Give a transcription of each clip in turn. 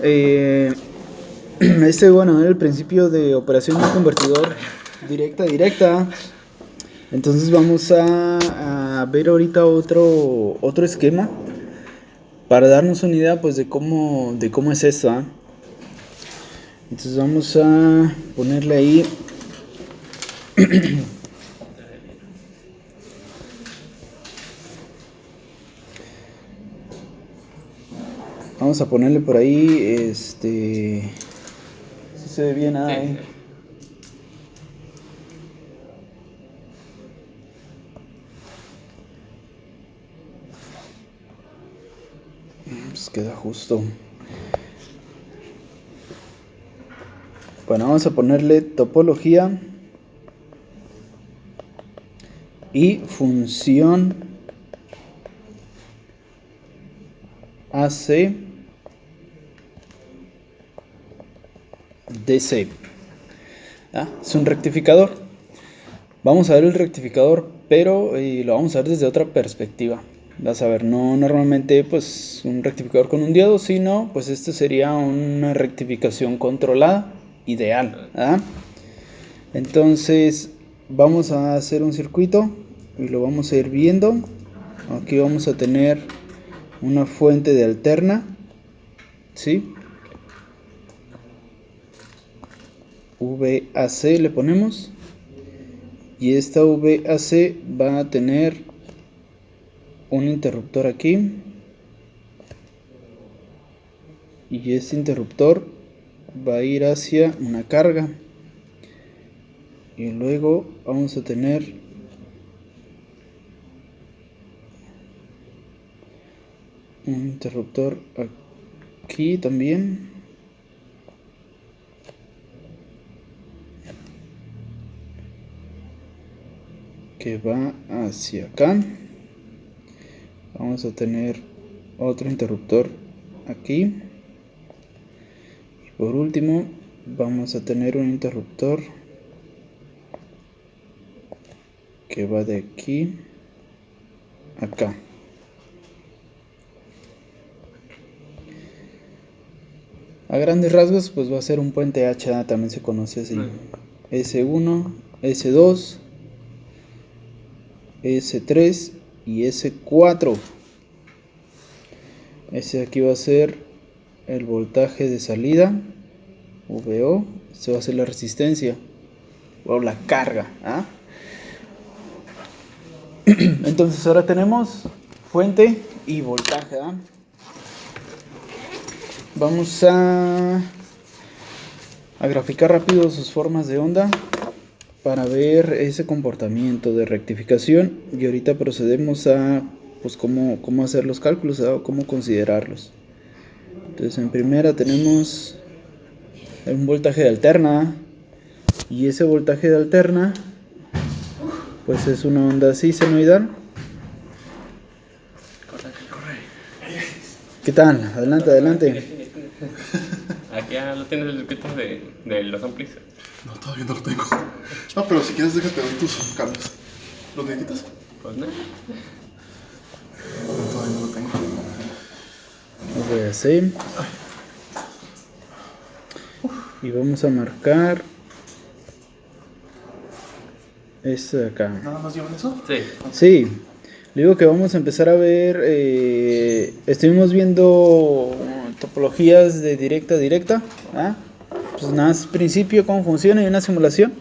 Eh, bueno, era el principio de operación de un convertidor directa. Entonces vamos a ver ahorita otro esquema para darnos una idea pues de cómo es esto, ¿ah? Entonces vamos a ponerle ahí vamos a ponerle por ahí si se ve bien ahí. Pues queda justo. Bueno, vamos a ponerle topología y función AC DC. Es un rectificador. Vamos a ver el rectificador, pero lo vamos a ver desde otra perspectiva. Vas a ver, no normalmente pues un rectificador con un diodo, sino pues esto sería una rectificación controlada ideal. Entonces vamos a hacer un circuito y lo vamos a ir viendo. Aquí vamos a tener una fuente de alterna, ¿sí? VAC le ponemos, y esta VAC va a tener un interruptor aquí, y este interruptor va a ir hacia una carga, y luego vamos a tener un interruptor aquí también, que va hacia acá. Vamos a tener otro interruptor aquí, y por último vamos a tener un interruptor que va de aquí a acá. A grandes rasgos pues va a ser un puente H, también se conoce así. S1, S2, S3 y S4. Ese aquí va a ser el voltaje de salida, VO. Este va a ser la resistencia o la carga. Entonces ahora tenemos fuente y voltaje. Vamos a graficar rápido sus formas de onda para ver ese comportamiento de rectificación, y ahorita procedemos a pues cómo hacer los cálculos, o cómo considerarlos. Entonces en primera tenemos un voltaje de alterna, y ese voltaje de alterna pues es una onda así senoidal. ¿Qué tal? Adelante. Aquí ya lo tienes el circuito de los amplis. No, todavía no lo tengo. No, pero si quieres déjate ver tus cambios. ¿Los necesitas? Pues no. No, todavía no lo tengo. Lo voy a hacer. Y vamos a marcar esto de acá. ¿Nada más llevan eso? Sí. Sí, le digo que vamos a empezar a ver, estuvimos viendo topologías de directa a directa, pues nada más principio, cómo funciona y una simulación.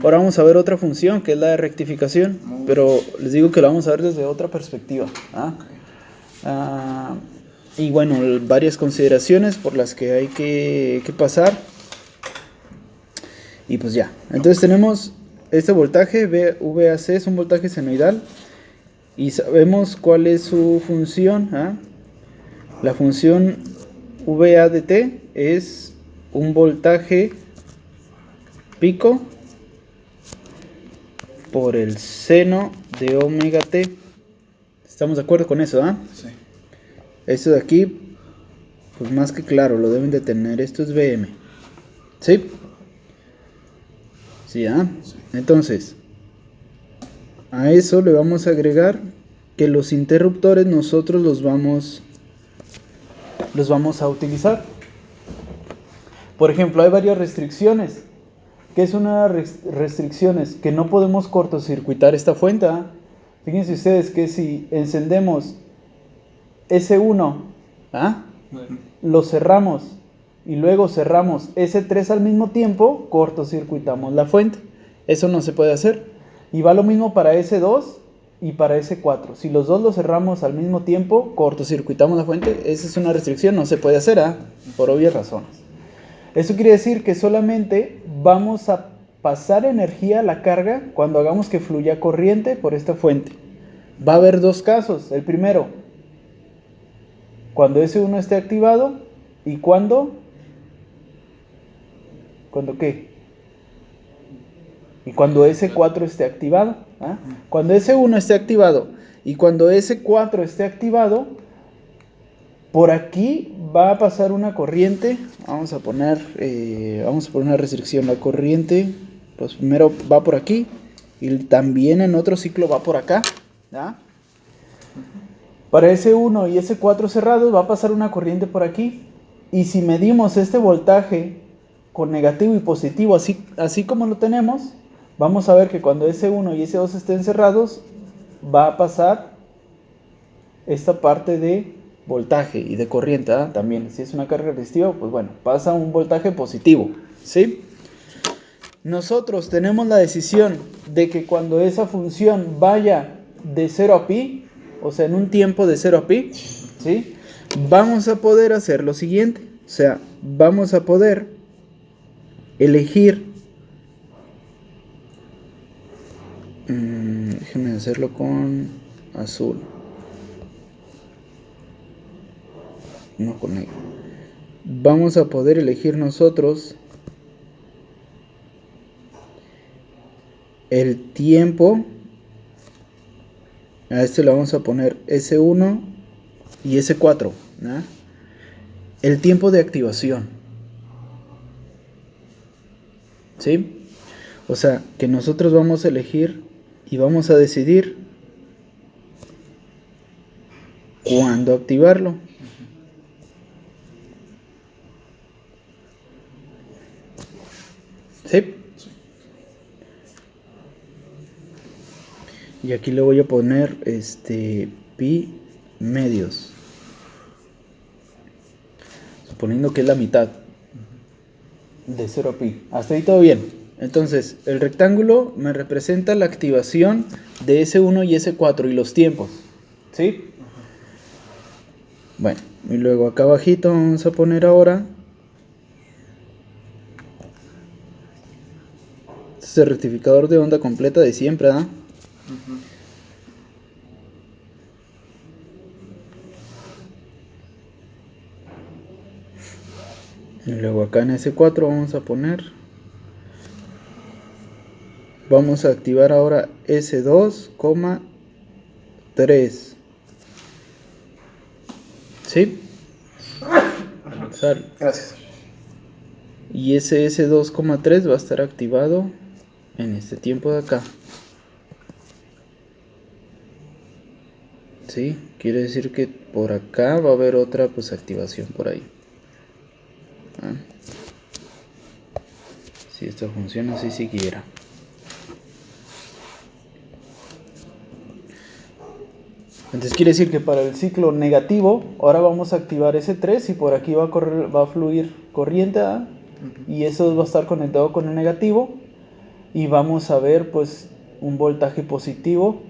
Ahora vamos a ver otra función que es la de rectificación, pero les digo que la vamos a ver desde otra perspectiva. Y bueno, varias consideraciones por las que hay que pasar. Y pues ya, entonces tenemos este voltaje VAC, es un voltaje senoidal, y sabemos cuál es su función. La función VADT es un voltaje pico por el seno de omega t. ¿Estamos de acuerdo con eso? Sí. Esto de aquí, pues más que claro, lo deben de tener. Esto es Vm. ¿Sí? Sí, Sí. Entonces, a eso le vamos a agregar que los interruptores nosotros los vamos a utilizar. Por ejemplo, hay varias restricciones. ¿Qué es una restricciones? Que no podemos cortocircuitar esta fuente. ¿Ah? Fíjense ustedes que si encendemos S1, ¿ah? Lo cerramos y luego cerramos S3 al mismo tiempo, cortocircuitamos la fuente. Eso no se puede hacer. Y va lo mismo para S2 y para S4. Si los dos los cerramos al mismo tiempo, cortocircuitamos la fuente. Esa es una restricción, no se puede hacer, ¿ah? Por obvias razones. Eso quiere decir que solamente vamos a pasar energía a la carga cuando hagamos que fluya corriente por esta fuente. Va a haber dos casos. El primero, cuando S1 esté activado y ¿cuándo qué? Y cuando S4 esté activado. ¿Ah? Cuando S1 esté activado y cuando S4 esté activado, por aquí va a pasar una corriente. Vamos a poner una restricción. La corriente, pues primero va por aquí y también en otro ciclo va por acá. ¿Ya? Para S1 y S4 cerrados va a pasar una corriente por aquí. Y si medimos este voltaje con negativo y positivo, así como lo tenemos, vamos a ver que cuando S1 y S2 estén cerrados, va a pasar esta parte de voltaje y de corriente. ¿Ah? También, si es una carga resistiva, pues bueno, pasa un voltaje positivo. ¿Sí? Nosotros tenemos la decisión de que cuando esa función vaya de 0 a pi, o sea, en un tiempo de 0 a pi, ¿sí? Vamos a poder hacer lo siguiente. O sea, vamos a poder elegir. Déjenme hacerlo con azul. No con negro. Vamos a poder elegir nosotros el tiempo. A este le vamos a poner S1 y S4, ¿no? El tiempo de activación. ¿Sí? O sea, que nosotros vamos a elegir y vamos a decidir cuándo activarlo. ¿Sí? Y aquí le voy a poner pi medios. Suponiendo que es la mitad de 0 a pi. Hasta ahí todo bien. Entonces, el rectángulo me representa la activación de S1 y S4 y los tiempos. ¿Sí? Bueno, y luego acá abajito vamos a poner ahora. Este es el rectificador de onda completa de siempre, ¿ah? Y luego acá en S4 vamos a poner. Vamos a activar ahora S2, 3. ¿Sí? Sal. Gracias. Y ese S2,3 va a estar activado en este tiempo de acá. ¿Sí? Quiere decir que por acá va a haber otra pues activación por ahí. ¿Ah? Si esto funciona así siquiera. Entonces quiere decir que para el ciclo negativo, ahora vamos a activar S3 y por aquí va a fluir corriente, ¿ah? Y eso va a estar conectado con el negativo y vamos a ver pues un voltaje positivo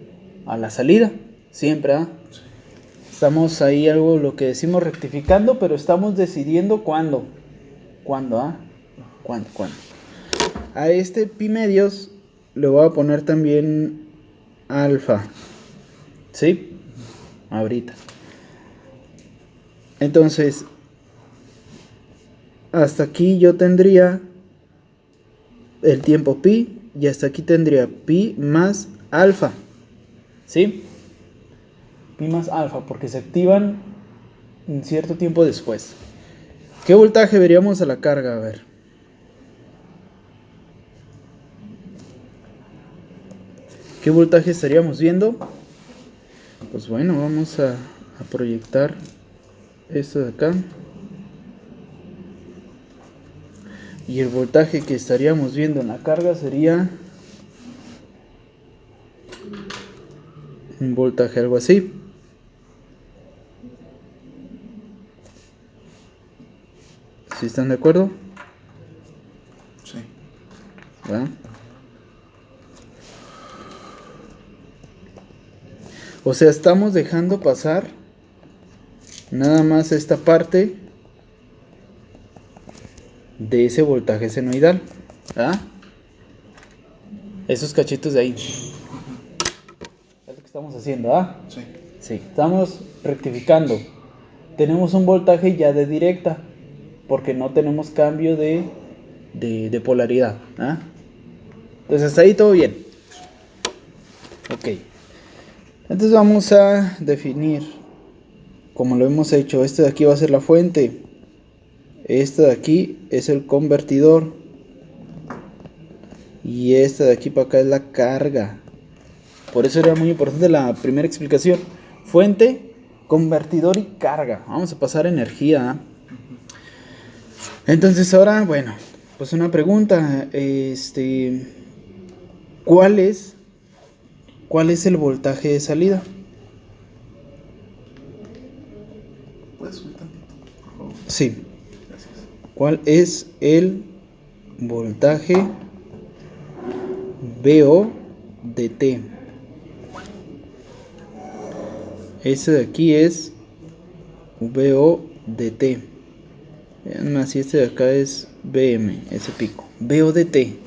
a la salida, siempre, ¿ah? Sí. Estamos ahí algo lo que decimos rectificando, pero estamos decidiendo cuándo, ¿ah? ¿Cuándo? A este pi medios le voy a poner también alfa, ¿sí? Ahorita. Entonces, hasta aquí yo tendría el tiempo pi y hasta aquí tendría pi más alfa. ¿Sí? Pi más alfa, porque se activan un cierto tiempo después. ¿Qué voltaje veríamos a la carga? A ver. ¿Qué voltaje estaríamos viendo? Pues bueno, vamos a proyectar esto de acá. Y el voltaje que estaríamos viendo en la carga sería un voltaje algo así. ¿Sí están de acuerdo? Sí. ¿Va? O sea, estamos dejando pasar nada más esta parte de ese voltaje senoidal. ¿Ah? Esos cachitos de ahí. Es lo que estamos haciendo, ¿ah? Sí. Sí, estamos rectificando. Tenemos un voltaje ya de directa, porque no tenemos cambio de polaridad. ¿Ah? Entonces hasta ahí todo bien. Ok. Entonces vamos a definir, como lo hemos hecho, este de aquí va a ser la fuente. Este de aquí es el convertidor. Y esta de aquí para acá es la carga. Por eso era muy importante la primera explicación. Fuente, convertidor y carga. Vamos a pasar energía. Entonces ahora, bueno, pues una pregunta. ¿Cuál es el voltaje de salida? ¿Puedes subir tantito, por favor? Sí. Gracias. ¿Cuál es el voltaje VO de T? Ese de aquí es VO de T. Vean más, y este de acá es VM, ese pico. VO de T.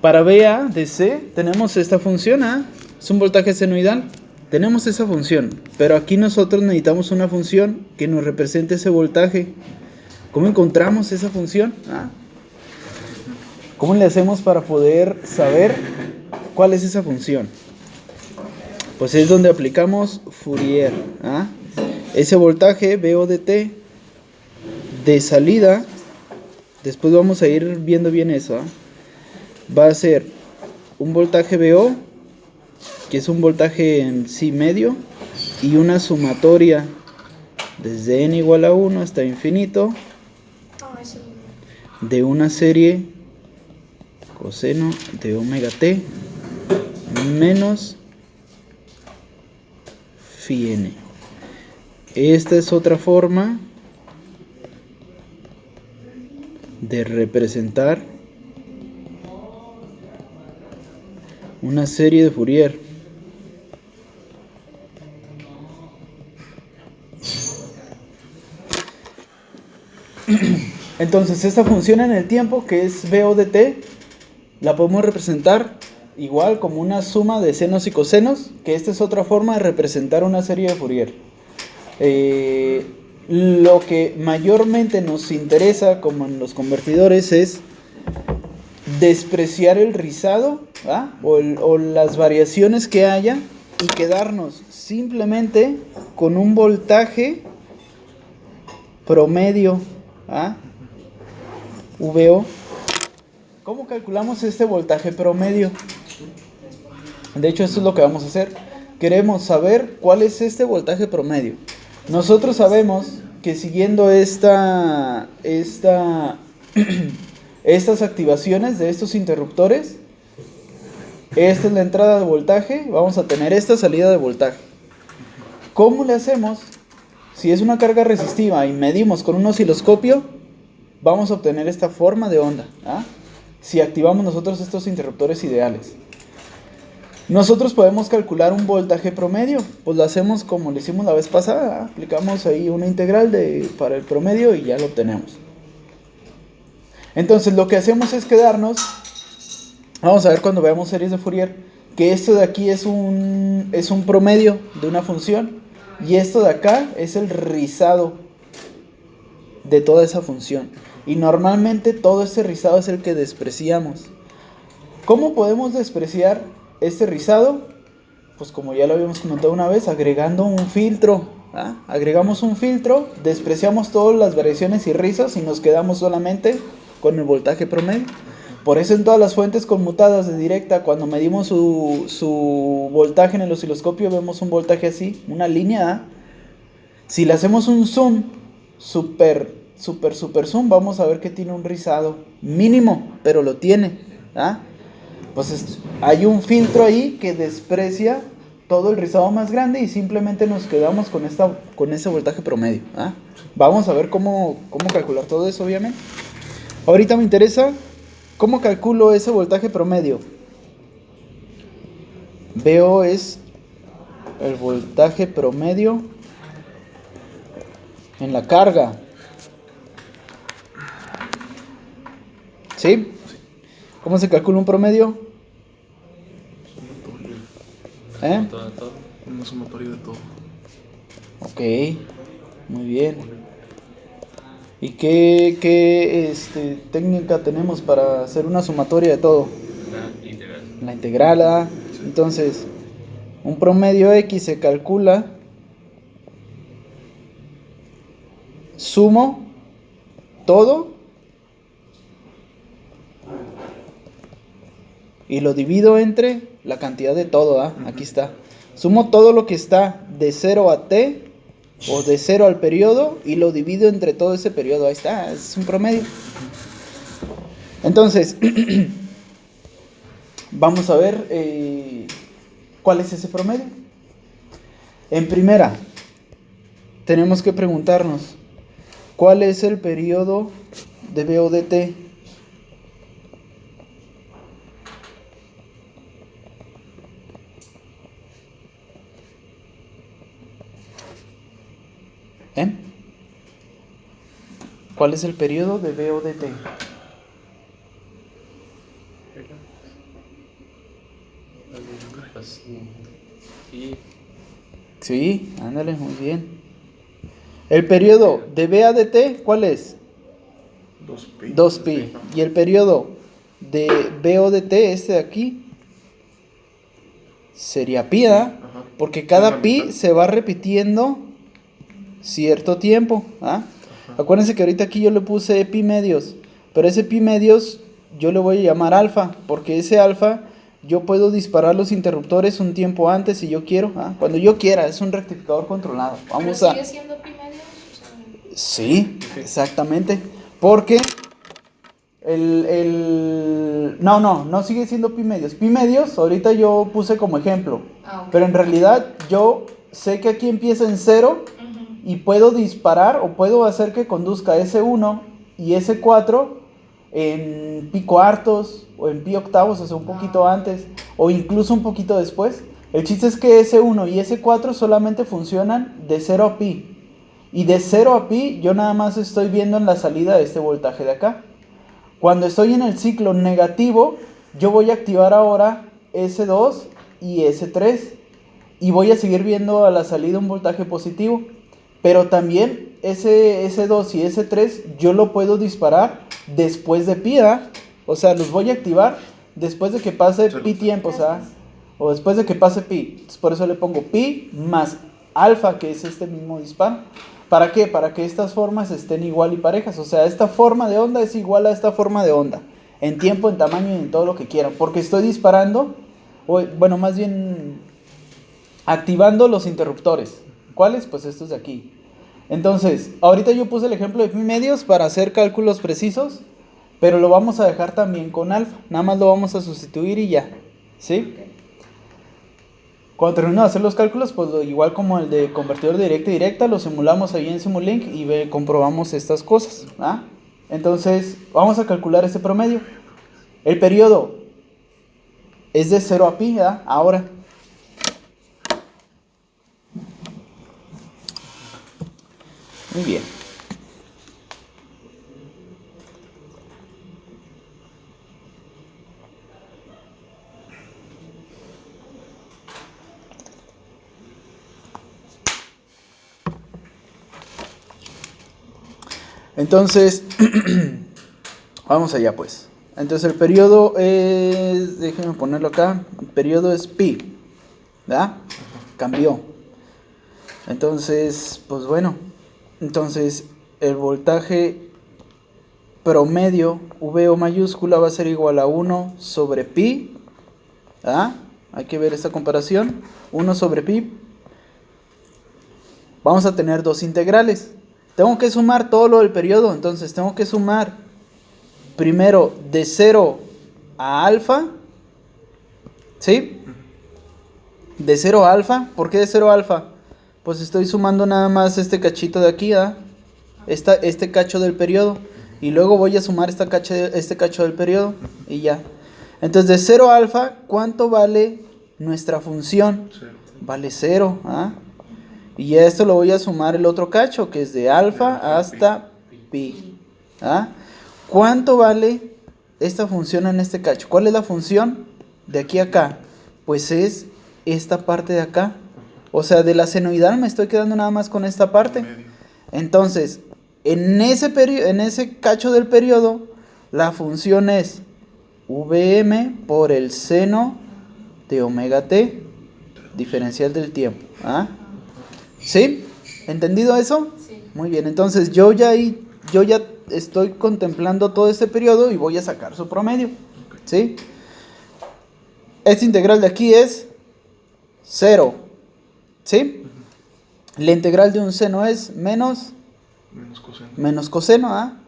Para VA de C tenemos esta función, ¿ah? Es un voltaje senoidal. Tenemos esa función, pero aquí nosotros necesitamos una función que nos represente ese voltaje. ¿Cómo encontramos esa función? ¿Ah? ¿Cómo le hacemos para poder saber cuál es esa función? Pues es donde aplicamos Fourier. ¿Ah? Ese voltaje VO de T de salida, después vamos a ir viendo bien eso. ¿Ah? Va a ser un voltaje VO, que es un voltaje en sí medio, y una sumatoria desde n igual a 1 hasta infinito de una serie coseno de omega t menos phi n. Esta es otra forma de representar una serie de Fourier. Entonces esta función en el tiempo, que es VO de t, la podemos representar igual como una suma de senos y cosenos, que esta es otra forma de representar una serie de Fourier. Lo que mayormente nos interesa, como en los convertidores, es despreciar el rizado, ¿ah? o las variaciones que haya, y quedarnos simplemente con un voltaje promedio, ¿ah? VO. ¿Cómo calculamos este voltaje promedio? De hecho, esto es lo que vamos a hacer. Queremos saber cuál es este voltaje promedio. Nosotros sabemos que siguiendo estas activaciones de estos interruptores, esta es la entrada de voltaje, vamos a tener esta salida de voltaje. ¿Cómo le hacemos? Si es una carga resistiva y medimos con un osciloscopio, vamos a obtener esta forma de onda, ¿ah? Si activamos nosotros estos interruptores ideales. Nosotros podemos calcular un voltaje promedio, pues lo hacemos como lo hicimos la vez pasada, ¿ah? Aplicamos ahí una integral para el promedio y ya lo obtenemos. Entonces lo que hacemos es quedarnos, vamos a ver cuando veamos series de Fourier, que esto de aquí es un promedio de una función, y esto de acá es el rizado de toda esa función. Y normalmente todo ese rizado es el que despreciamos. ¿Cómo podemos despreciar este rizado? Pues como ya lo habíamos comentado una vez, agregando un filtro. ¿Ah? Agregamos un filtro, despreciamos todas las variaciones y rizos y nos quedamos solamente con el voltaje promedio. Por eso en todas las fuentes conmutadas de directa, cuando medimos su voltaje en el osciloscopio, vemos un voltaje así, una línea. ¿Ah? Si le hacemos un zoom súper super zoom, vamos a ver que tiene un rizado mínimo, pero lo tiene. ¿Ah? Pues hay un filtro ahí que desprecia todo el rizado más grande y simplemente nos quedamos con ese voltaje promedio. ¿Ah? Vamos a ver cómo calcular todo eso, obviamente. Ahorita me interesa cómo calculo ese voltaje promedio. Veo es el voltaje promedio en la carga. ¿Sí? ¿Cómo se calcula un promedio? ¿Eh? Todo. Una sumatoria de todo. Ok, muy bien. ¿Y qué técnica tenemos para hacer una sumatoria de todo? La integral. La integral, ¿ah? Entonces, un promedio X se calcula, sumo todo y lo divido entre la cantidad de todo, ¿ah? Aquí está. Sumo todo lo que está de 0 a t o de 0 al periodo y lo divido entre todo ese periodo. Ahí está, es un promedio. Entonces, vamos a ver cuál es ese promedio. En primera, tenemos que preguntarnos, ¿cuál es el periodo de B o de T? ¿Eh? ¿Cuál es el periodo de B o de T? Pues, y Sí, ándale, muy bien. El periodo de B a de T, ¿cuál es? 2pi. 2pi. Y el periodo de B o de T, este de aquí, sería pi, ¿ah? Ajá. Porque cada La pi mitad. se va repitiendo cierto tiempo. ¿Ah? Ajá. Acuérdense que ahorita aquí yo le puse pi medios, pero ese pi medios yo le voy a llamar alfa, porque ese alfa yo puedo disparar los interruptores un tiempo antes si yo quiero. ¿Ah? Cuando yo quiera, es un rectificador controlado. Vamos ¿Pero a... sigue siendo pi medios? O sea, Sí, exactamente. Porque no sigue siendo pi medios. Pi medios, ahorita yo puse como ejemplo. ok. Pero en realidad yo sé que aquí empieza en 0 Ujú. y puedo disparar o puedo hacer que conduzca S1 y S4 en pi cuartos o en pi octavos, o sea, un poquito antes o incluso un poquito después. El chiste es que S1 y S4 solamente funcionan de 0 a pi. Y de 0 a pi yo nada más estoy viendo en la salida este voltaje de acá. Cuando estoy en el ciclo negativo, yo voy a activar ahora S2 y S3 y voy a seguir viendo a la salida un voltaje positivo. Pero también ese S2 y S3 yo lo puedo disparar después de pi, ¿ah? O sea, los voy a activar después de que pase pi tiempo, o después de que pase pi. Entonces, por eso le pongo pi más alfa, que es este mismo disparo. ¿Para qué? Para que estas formas estén igual y parejas. O sea, esta forma de onda es igual a esta forma de onda. En tiempo, en tamaño y en todo lo que quieran. Porque estoy disparando, bueno, más bien activando los interruptores. ¿Cuáles? Pues estos de aquí. Entonces, ahorita yo puse el ejemplo de pi medios para hacer cálculos precisos. Pero lo vamos a dejar también con alfa. Nada más lo vamos a sustituir y ya. ¿Sí? Cuando termino de hacer los cálculos, pues igual como el de convertidor de directa a directa, lo simulamos ahí en Simulink y comprobamos estas cosas. ¿Ah? Entonces, vamos a calcular ese promedio. El periodo es de 0 a pi, ¿ah? Ahora. Muy bien. Entonces, vamos allá pues. Entonces el periodo es, déjenme ponerlo acá, el periodo es pi, ¿verdad? Cambió. Entonces, pues bueno, entonces el voltaje promedio, VO mayúscula, va a ser igual a 1 sobre pi, ¿verdad? Hay que ver esta comparación, 1 sobre pi. Vamos a tener dos integrales. tengo que sumar todo lo del periodo. Entonces tengo que sumar primero de 0 a alfa. ¿Sí? De 0 a alfa. ¿Por qué de 0 a alfa? Pues estoy sumando nada más este cachito de aquí, ¿ah? Este cacho del periodo. Y luego voy a sumar este cacho del periodo. Y ya. Entonces de 0 a alfa, ¿cuánto vale nuestra función? Vale 0, ¿ah? Y a esto lo voy a sumar el otro cacho, que es de alfa hasta pi, ¿ah? ¿Cuánto vale esta función en este cacho? ¿Cuál es la función de aquí a acá? Pues es esta parte de acá. O sea, de la senoidal me estoy quedando nada más con esta parte. Entonces, en ese cacho del periodo, la función es Vm por el seno de omega t, diferencial del tiempo, ¿ah? ¿Sí? ¿Entendido eso? Sí. Muy bien, entonces yo ya estoy contemplando todo este periodo y voy a sacar su promedio. ¿Sí? Esta integral de aquí es 0. ¿Sí? La integral de un seno es menos coseno, ¿ah?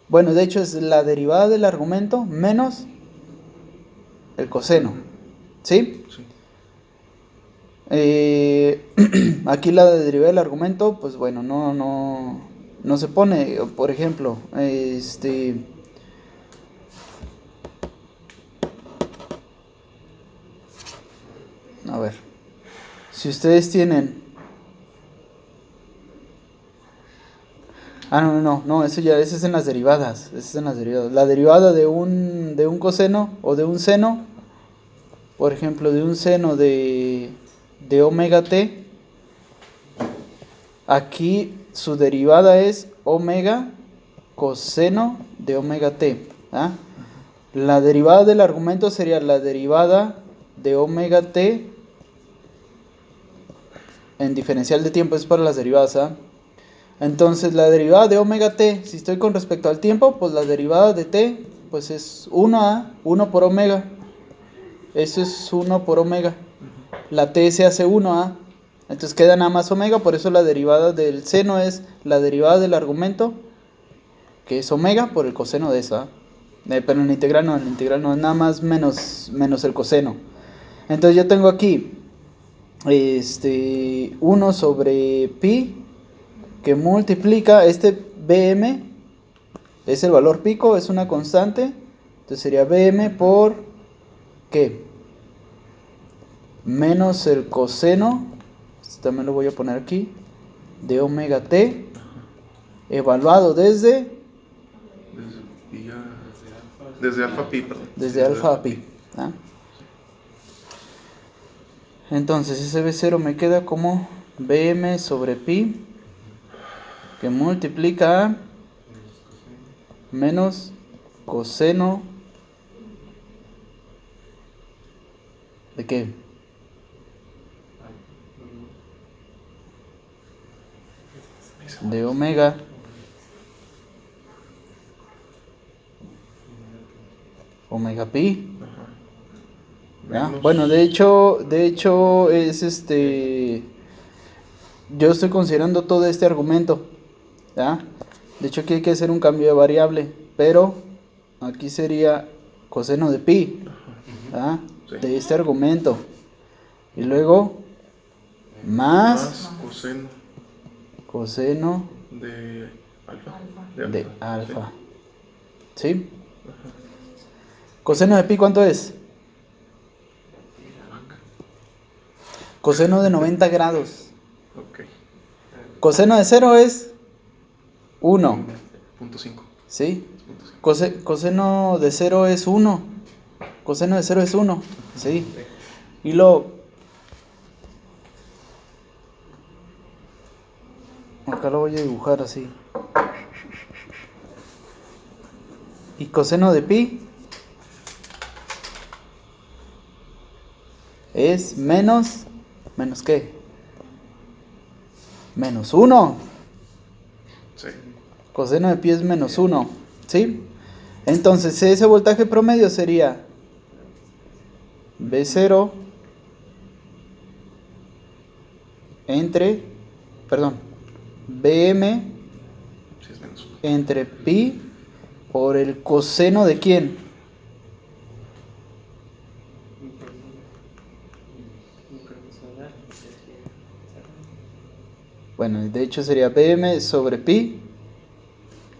Bueno, de hecho es la derivada del argumento menos el coseno. ¿Sí? Sí. Aquí la derivada del argumento, pues bueno, no se pone. Por ejemplo, a ver, si ustedes tienen... no, eso es en las derivadas. Eso es en las derivadas. La derivada de un coseno o de un seno, por ejemplo, de un seno de omega t, aquí su derivada es omega coseno de omega t, ¿ah? La derivada del argumento sería la derivada de omega t en diferencial de tiempo, es para las derivadas, ¿ah? Entonces la derivada de omega t, si estoy con respecto al tiempo, pues la derivada de t pues es 1 por omega. Eso es 1 por omega. La t se hace 1, entonces queda nada más omega, por eso la derivada del seno es la derivada del argumento, que es omega por el coseno de esa. Pero en la integral no, es nada más menos el coseno. Entonces yo tengo aquí 1 sobre pi, que multiplica este Bm, es el valor pico, es una constante, entonces sería Bm por, ¿qué? Menos el coseno, también lo voy a poner aquí, de omega t, evaluado desde alfa pi, perdón. Desde alfa a pi, ¿ah? Entonces ese B0 me queda como Bm sobre pi, que multiplica a menos coseno ¿de qué? De omega pi. ¿Ya? Bueno, de hecho es yo estoy considerando todo este argumento, ¿ya? De hecho aquí hay que hacer un cambio de variable, pero aquí sería coseno de pi, ¿ya? De este argumento, y luego más coseno de alfa. ¿Sí? ¿Coseno de pi cuánto es? Coseno de 90 grados. Okay. Coseno de 0 es 1. 0.5. ¿Sí? Coseno de 0 es 1. Coseno de 0 es 1. ¿Sí? Y luego, acá lo voy a dibujar así. Y coseno de pi es menos ¿qué? Menos 1. Sí. Coseno de pi es menos 1. ¿Sí? Entonces ese voltaje promedio sería B0 entre, BM Sí, es menos 1. entre pi por el coseno de quién. Bueno, de hecho sería BM sobre pi.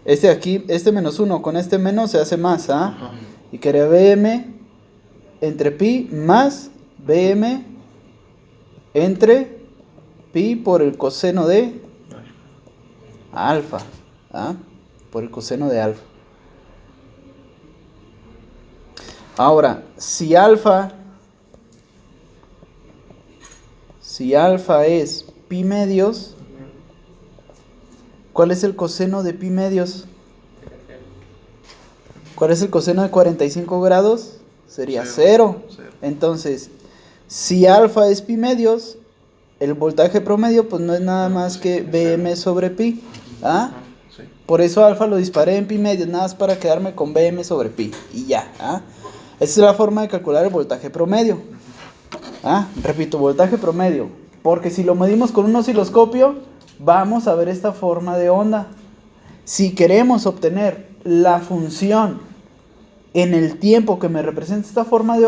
Este aquí, este menos 1 con este menos se hace más, ¿ah? Ajá. Y quedaría BM entre pi más BM entre pi por el coseno de alfa, ¿ah? Por el coseno de alfa. Ahora, si alfa es pi medios, ¿cuál es el coseno de pi medios? ¿Cuál es el coseno de 45 grados? Sería 0. Entonces, si alfa es pi medios, el voltaje promedio pues no es nada más que BM sobre pi. ¿Ah? Sí. Por eso alfa lo disparé en pi medios, nada más para quedarme con BM sobre pi. Y ya. ¿Ah? Esa es la forma de calcular el voltaje promedio. ¿Ah? Repito, voltaje promedio. Porque si lo medimos con un osciloscopio, vamos a ver esta forma de onda. Si queremos obtener la función en el tiempo que me representa esta forma de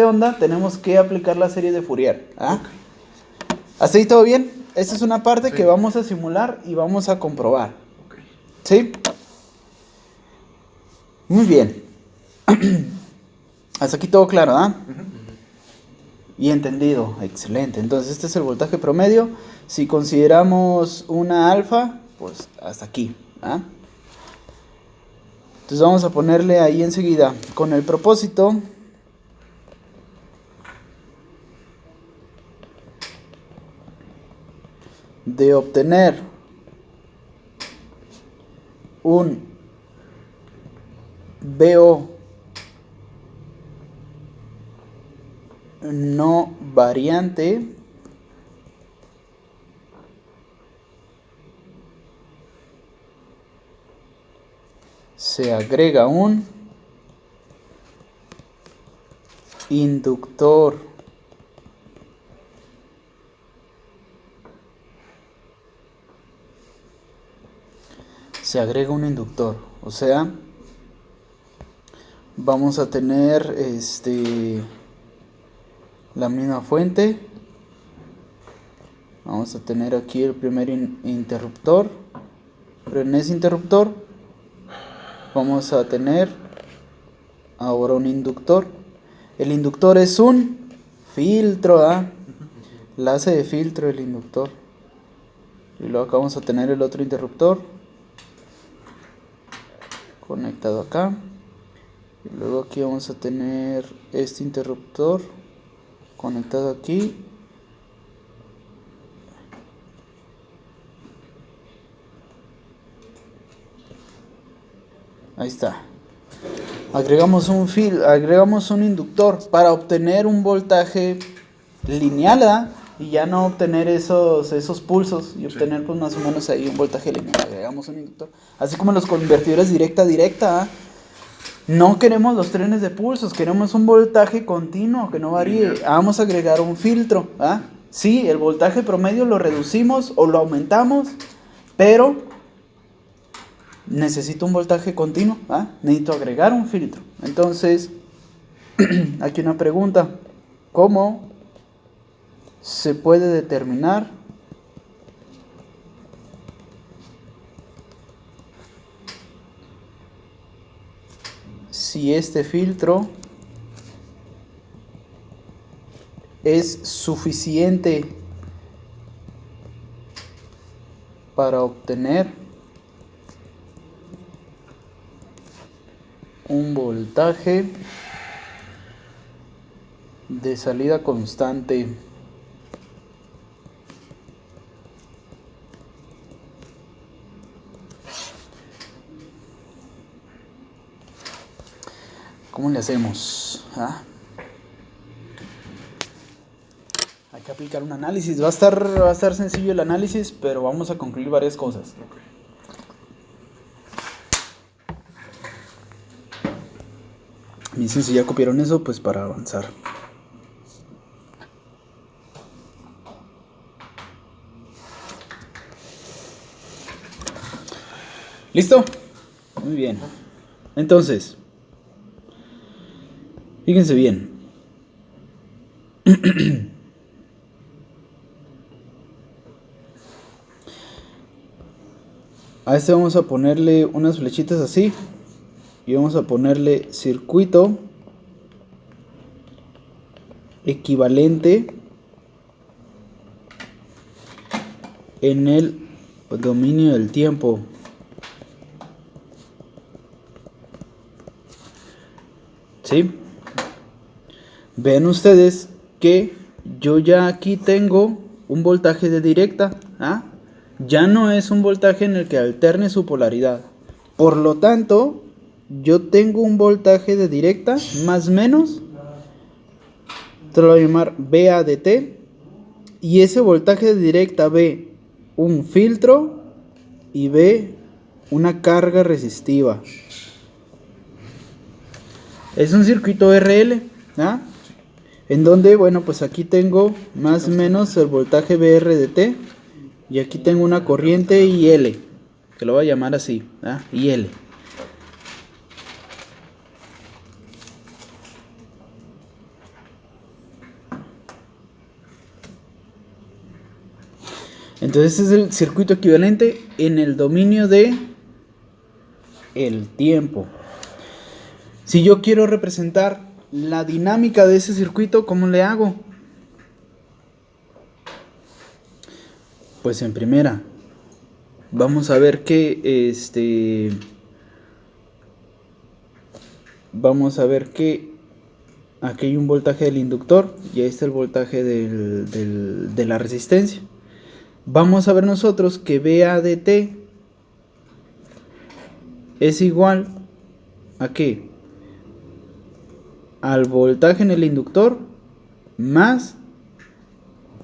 onda, tenemos que aplicar la serie de Fourier. ¿Ah? ¿Hasta ahí todo bien? Esta es una parte que vamos a simular y vamos a comprobar. Okay. ¿Sí? Muy bien. Hasta aquí todo claro, ¿ah? Y entendido. Excelente. Entonces este es el voltaje promedio. Si consideramos una alfa, pues hasta aquí. ¿Ah? Entonces vamos a ponerle ahí enseguida, con el propósito de obtener un BO no variante se agrega un inductor o sea, vamos a tener la misma fuente, vamos a tener aquí el primer interruptor, pero en ese interruptor vamos a tener ahora un inductor. El inductor es un filtro, ¿ah? La hace de filtro el inductor. Y luego acá vamos a tener el otro interruptor conectado acá. Y luego aquí vamos a tener este interruptor conectado aquí. Ahí está. Agregamos un inductor para obtener un voltaje lineal, ¿verdad? Y ya no obtener esos pulsos y obtener pues más o menos ahí un voltaje lineal. Agregamos un inductor. Así como los convertidores directa, ¿verdad? No queremos los trenes de pulsos, queremos un voltaje continuo que no varíe. Vamos a agregar un filtro, ¿ah? Sí, el voltaje promedio lo reducimos o lo aumentamos, pero necesito un voltaje continuo, ¿ah? Necesito agregar un filtro. Entonces, aquí una pregunta: ¿cómo se puede determinar si este filtro es suficiente para obtener un voltaje de salida constante? ¿Cómo le hacemos? ¿Ah? Hay que aplicar un análisis. Va a estar sencillo el análisis, pero vamos a concluir varias cosas. Me dicen si ya copiaron eso, pues para avanzar. ¿Listo? Muy bien. Entonces, fíjense bien. A este vamos a ponerle unas flechitas así. Y vamos a ponerle circuito equivalente en el dominio del tiempo. ¿Sí? Ven ustedes que yo ya aquí tengo un voltaje de directa. ¿Ah? Ya no es un voltaje en el que alterne su polaridad. Por lo tanto, yo tengo un voltaje de directa más menos, te lo voy a llamar VA/DT, y ese voltaje de directa ve un filtro y ve una carga resistiva. Es un circuito RL, ¿ah? En donde, bueno, pues aquí tengo más o menos el voltaje VR/DT y aquí tengo una corriente IL, que lo voy a llamar así, ¿ah? IL. Entonces es el circuito equivalente en el dominio de el tiempo. Si yo quiero representar la dinámica de ese circuito, ¿cómo le hago? Pues en primera, vamos a ver que aquí hay un voltaje del inductor y ahí está el voltaje de la resistencia. Vamos a ver nosotros que VA/DT es igual a ¿qué? Al voltaje en el inductor más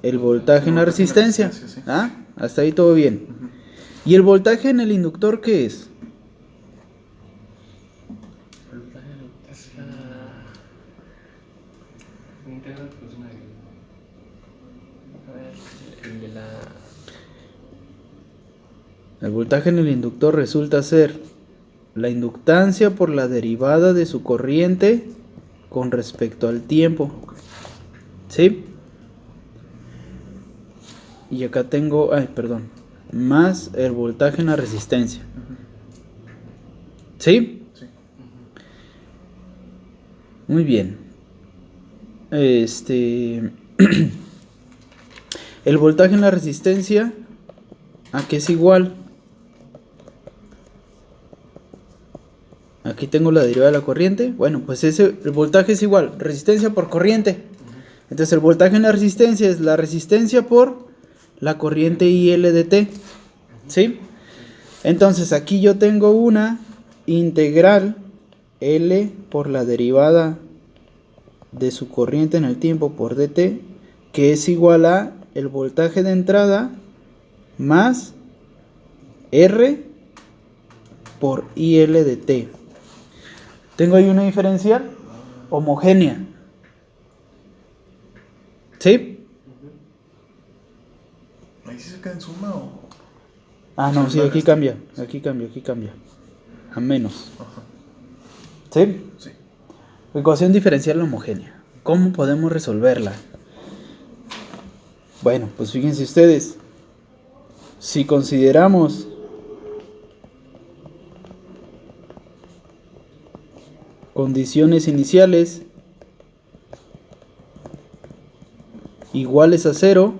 el voltaje en la resistencia. Sí. ¿Ah? Hasta ahí todo bien. ¿Y el voltaje en el inductor qué es? El voltaje en el inductor resulta ser la inductancia por la derivada de su corriente con respecto al tiempo. ¿Sí? Y acá tengo, más el voltaje en la resistencia. ¿Sí? Sí. Muy bien. El voltaje en la resistencia, ¿a qué es igual? Aquí tengo la derivada de la corriente. Bueno, pues el voltaje es igual, resistencia por corriente. Entonces el voltaje en la resistencia es la resistencia por la corriente IL/DT. ¿Sí? Entonces aquí yo tengo una integral L por la derivada de su corriente en el tiempo por dt, que es igual a el voltaje de entrada más R por IL/DT. Tengo ahí una diferencial homogénea. ¿Sí? Ahí sí se queda en suma o. Ah, no, sí, aquí cambia. Aquí cambia. A menos. Ajá. ¿Sí? Sí. Ecuación diferencial homogénea. ¿Cómo podemos resolverla? Bueno, pues fíjense ustedes. Si consideramos condiciones iniciales iguales a 0,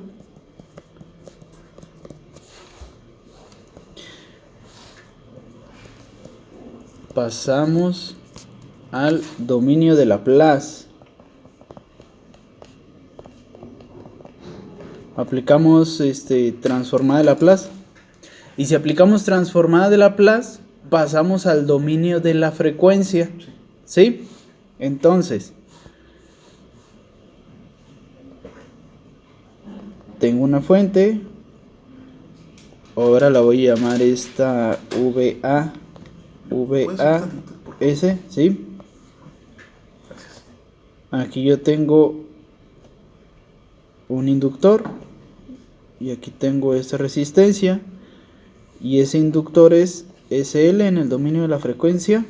pasamos al dominio de Laplace. Aplicamos transformada de Laplace. Y si aplicamos transformada de Laplace, pasamos al dominio de la frecuencia. ¿Sí? Entonces, tengo una fuente. Ahora la voy a llamar esta VA. VAS, ¿sí? Aquí yo tengo un inductor y aquí tengo esta resistencia y ese inductor es SL en el dominio de la frecuencia.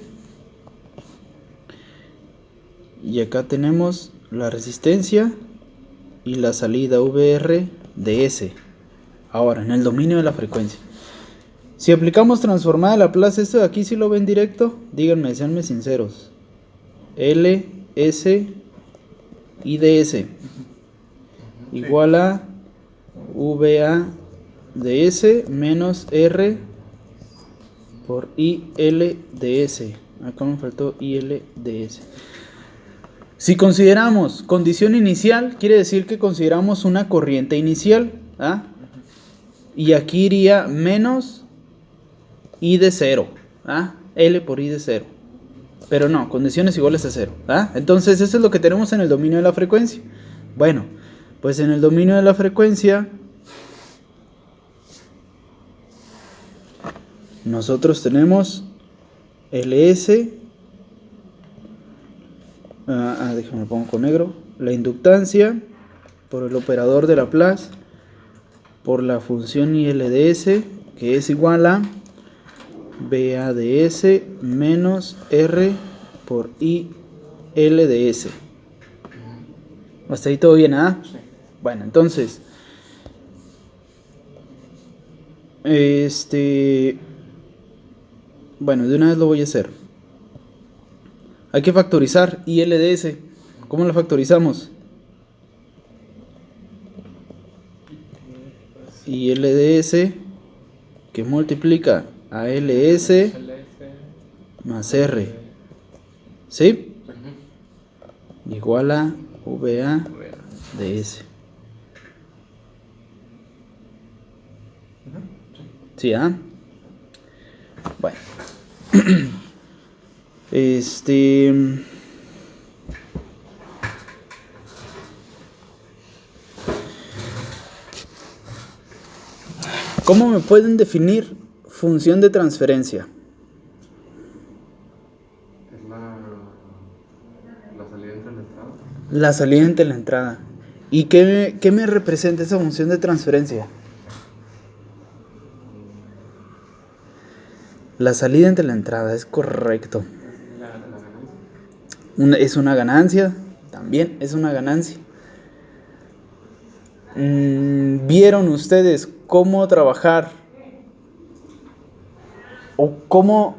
Y acá tenemos la resistencia y la salida VR de S. Ahora, en el dominio de la frecuencia. Si aplicamos transformada de Laplace, esto de aquí si lo ven directo, díganme, seanme sinceros. L, S, I de S igual a VA de S menos R por IL de S. Acá me faltó IL de S. Si consideramos condición inicial, quiere decir que consideramos una corriente inicial. ¿Ah? Y aquí iría menos I de 0. ¿Ah? L por I de 0. Pero no, condiciones iguales a 0. ¿Ah? Entonces eso es lo que tenemos en el dominio de la frecuencia. Bueno, pues en el dominio de la frecuencia nosotros tenemos LS. Déjame pongo con negro. La inductancia por el operador de Laplace por la función IL de S, que es igual a VA de S menos R por IL de S. ¿Hasta ahí todo bien? ¿Ah? Sí. Bueno, entonces bueno, de una vez lo voy a hacer. Hay que factorizar IL de S. ¿Cómo lo factorizamos? IL de S que multiplica a LS más R, ¿sí? Igual a VA de S. ¿Sí? ¿Ah? Bueno. ¿Cómo me pueden definir función de transferencia? Es la salida entre la entrada. La salida entre la entrada. ¿Y qué me representa esa función de transferencia? La salida entre la entrada, es correcto. La ganancia. Es una ganancia, también es una ganancia. ¿Vieron ustedes cómo trabajar o cómo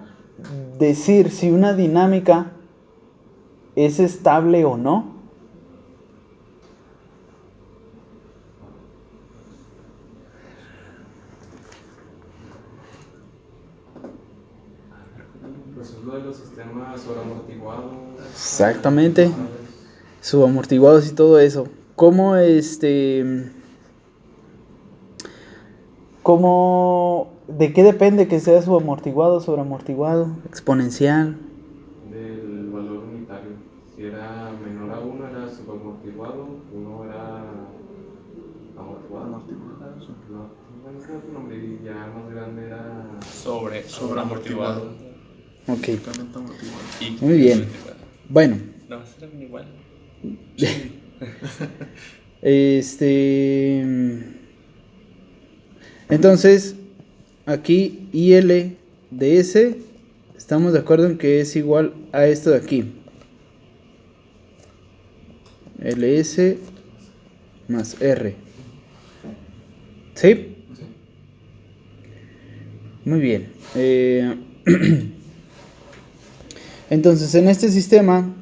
decir si una dinámica es estable o no? Pues es lo de los sistemas sobreamortiguados. Exactamente. Subamortiguados y todo eso. ¿Cómo de qué depende que sea subamortiguado, sobreamortiguado, exponencial? Del valor unitario. Si era menor a 1 era subamortiguado, 1 era amortiguado. No sé tu nombre, y ya más grande era sobreamortiguado. Ok. Totalmente amortiguado. Muy bien. Bueno. No, serán igual. Entonces, aquí IL de S, estamos de acuerdo en que es igual a esto de aquí. LS más R. ¿Sí? Muy bien. Entonces, en este sistema,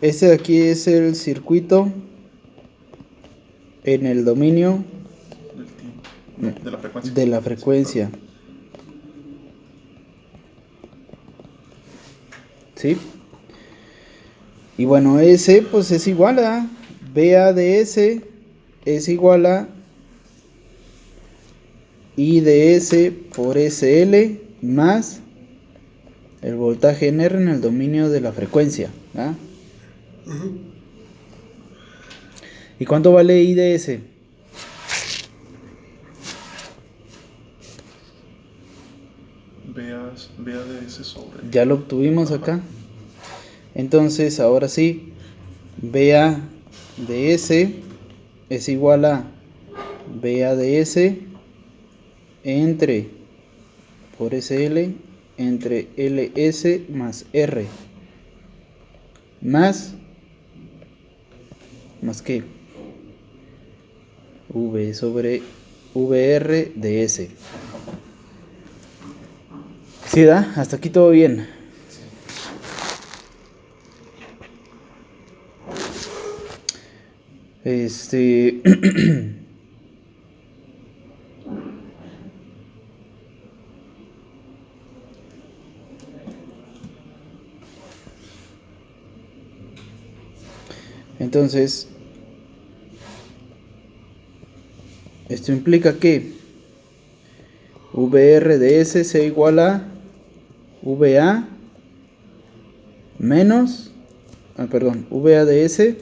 este de aquí es el circuito en el dominio De la frecuencia. de la frecuencia. ¿Sí? Y bueno, S pues es igual a VA de S es igual a I de S por SL más el voltaje en R en el dominio de la frecuencia. ¿Ah? ¿Y cuánto vale I de S? Vea de ese sobre. Ya lo obtuvimos acá. Entonces, ahora sí, VA de S es igual a VA de S entre por SL entre LS más R. ¿Más qué? V sobre VR de S. ¿Sí da? Hasta aquí todo bien. Entonces, esto implica que VR de S sea igual a VA menos, VA de S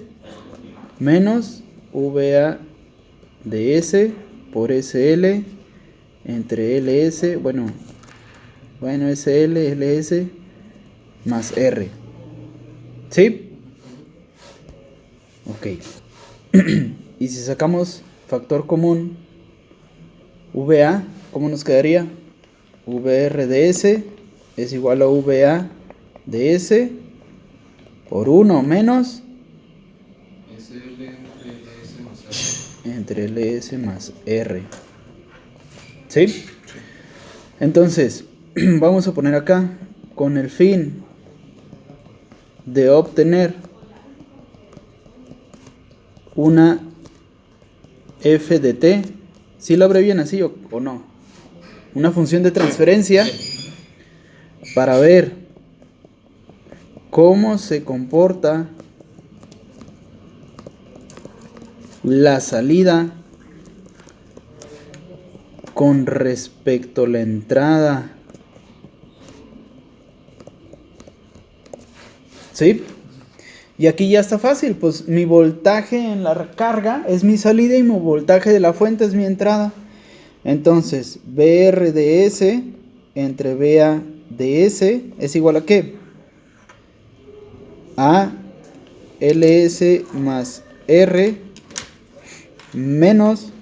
menos VA de S por SL entre LS, SL, LS más R. ¿Sí? Ok. Y si sacamos factor común VA, ¿cómo nos quedaría? VR de S es igual a VA de S por 1 menos SL entre LS más R. ¿Sí? Entonces, vamos a poner acá, con el fin de obtener una f de t, ¿sí lo abrevian así o no? Una función de transferencia para ver cómo se comporta la salida con respecto a la entrada. ¿Sí? Y aquí ya está fácil, pues mi voltaje en la recarga es mi salida y mi voltaje de la fuente es mi entrada. Entonces, VR de S entre VA de S es igual a ¿qué? A LS más R menos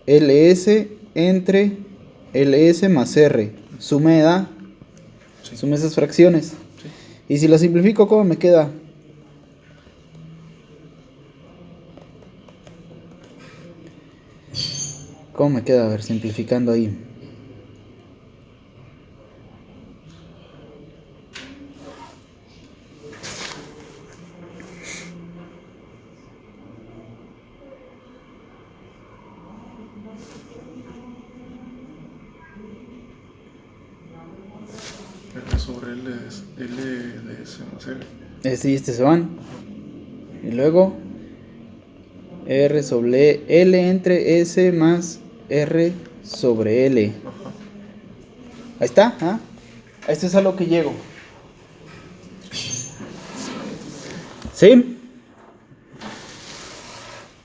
LS entre LS más R. Sume, ¿da? Sí. Sume esas fracciones. Sí. Y si lo simplifico, ¿cómo me queda? ¿Cómo me queda? A ver, simplificando ahí. R sobre L de S más L. Este y este se van. Y luego R sobre L entre S más R sobre L. Ajá. Ahí está, ¿ah? Esto es a lo que llego. ¿Sí?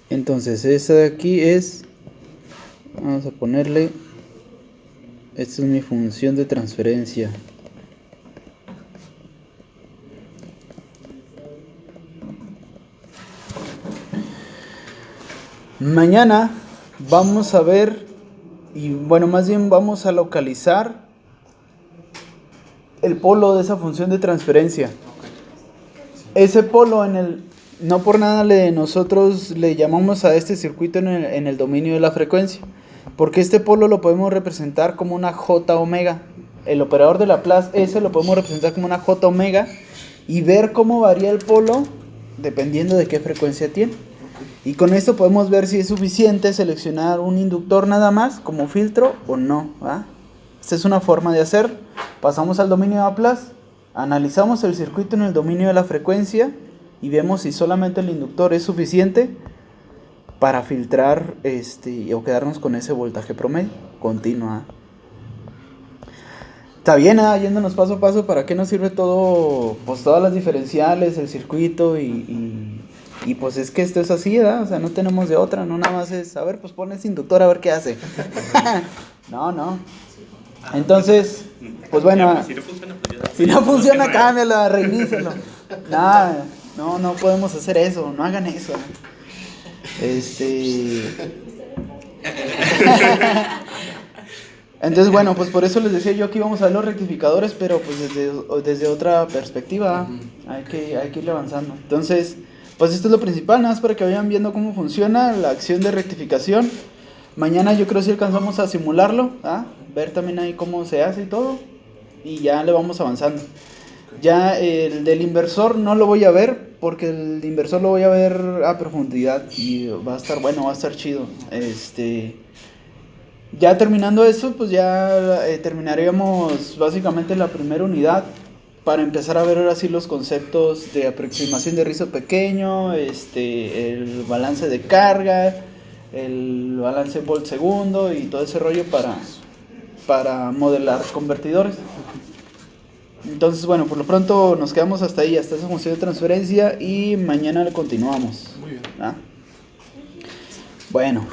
Entonces, esa de aquí es... Vamos a ponerle... Esta es mi función de transferencia. Mañana vamos a ver, y bueno, más bien vamos a localizar el polo de esa función de transferencia. Ese polo no por nada nosotros le llamamos a este circuito en el dominio de la frecuencia, porque este polo lo podemos representar como una J omega. El operador de Laplace S lo podemos representar como una J omega y ver cómo varía el polo dependiendo de qué frecuencia tiene. Y con esto podemos ver si es suficiente seleccionar un inductor nada más como filtro o no, ¿va? Esta es una forma de hacer. Pasamos al dominio de Laplace, analizamos el circuito en el dominio de la frecuencia y vemos si solamente el inductor es suficiente para filtrar o quedarnos con ese voltaje promedio continuo. Está bien, yéndonos paso a paso, ¿para qué nos sirve todo? Pues todas las diferenciales, el circuito y pues es que esto es así, ¿verdad? O sea, no tenemos de otra, no nada más es, a ver, pues pon ese inductor a ver qué hace. No. Entonces, pues bueno, si no funciona, cámbialo, reinícialo. No podemos hacer eso, no hagan eso. Entonces, bueno, pues por eso les decía yo que íbamos a ver los rectificadores, pero pues desde otra perspectiva. Hay que ir avanzando. Entonces, pues esto es lo principal, nada más para que vayan viendo cómo funciona la acción de rectificación. Mañana yo creo si alcanzamos a simularlo, ver también ahí cómo se hace y todo, y ya le vamos avanzando. Ya el del inversor no lo voy a ver, porque el inversor lo voy a ver a profundidad y va a estar bueno, va a estar chido. Ya terminando eso, pues ya terminaríamos básicamente la primera unidad para empezar a ver ahora sí los conceptos de aproximación de rizo pequeño, el balance de carga, el balance volt segundo y todo ese rollo para modelar convertidores. Entonces, bueno, por lo pronto nos quedamos hasta ahí, hasta esa función de transferencia, y mañana continuamos. Muy bien. Bueno.